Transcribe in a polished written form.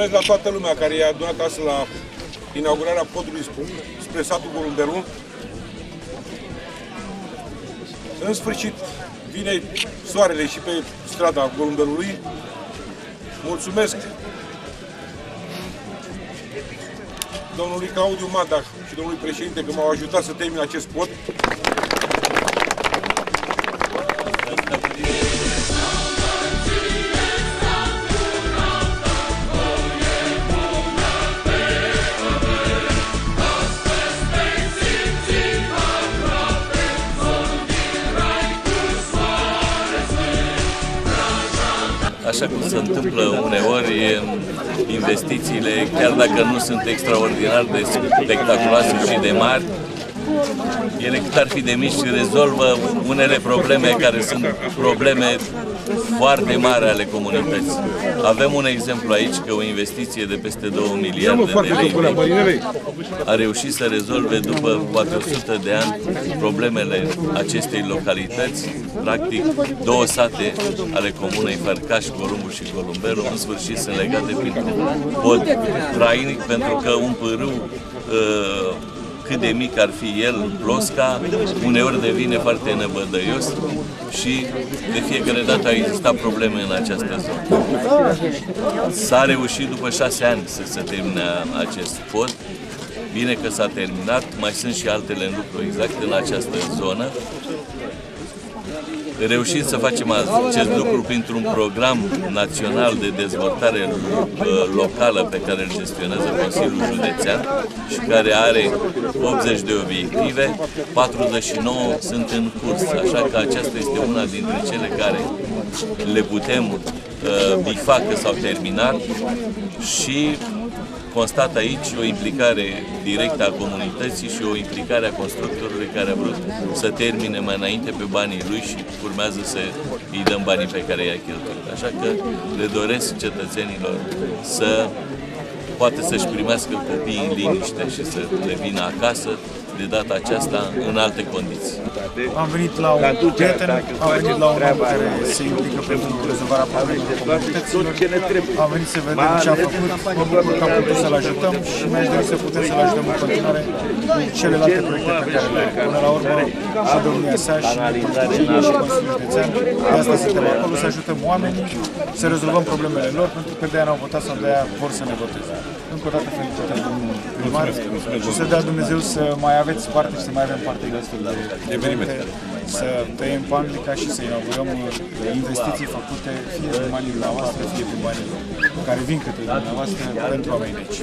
mulțumesc la toată lumea care i-a adunat astăzi la inaugurarea podului spre satul Golumberul. În sfârșit vine soarele și pe strada Golumberului. Mulțumesc domnului Claudiu Madac și domnului președinte că m-au ajutat să termin acest pod. Așa cum se întâmplă uneori, investițiile, chiar dacă nu sunt extraordinar de spectaculoase și de mari, ele cât ar fi de mici rezolvă unele probleme care sunt probleme foarte mari ale comunității. Avem un exemplu aici că o investiție de peste 2 miliarde de lei a reușit să rezolve după poate 100 de ani problemele acestei localități. Practic, 2 sate ale comunei Fărcaș, Gorumbu și Golumberul în sfârșit sunt legate printr-un pod trainic, pentru că un pârâu cât de mic ar fi el, plosca, uneori devine foarte năbădăios și de fiecare dată au existat probleme în această zonă. S-a reușit după 6 ani să se termine acest pod. Bine că s-a terminat, mai sunt și altele în lucru exact în această zonă. Reușim să facem acest lucru printr-un program național de dezvoltare locală pe care îl gestionează Consiliul Județean și care are 80 de obiective, 49 sunt în curs, așa că aceasta este una dintre cele care le putem bifa că s-au terminat și constat aici o implicare directă a comunității și o implicare a constructorului care a vrut să termine mai înainte pe banii lui și urmează să îi dăm banii pe care i-a cheltuit. Așa că le doresc cetățenilor să poată să-și primească copiii în liniște și să le vină acasă, de data aceasta în alte condiții. Am venit la un prieten, am venit la un om care se implică pentru rezolvarea problemelor comunităților. Am venit să vedem ce a făcut, mă bucur că am putut să-l ajutăm și mi-aș dori să putem să-l ajutăm în continuare cu celelalte proiecte pe care le are. Până la urmă, și domnia sa și Consiliul Județean, de asta suntem acolo, să ajutăm oamenii, să rezolvăm problemele lor, pentru că de-aia n-au votat sau de-aia vor să ne voteze. Încă o dată felicitări domnul primar și să dea Dumnezeu să mai aveți parte și să mai avem parte de astfel de evenimente, să tăiem panglica și să inaugurăm investiții făcute fie prin banii dumneavoastră, fie prin banii care vin către dumneavoastră pentru oamenii aici.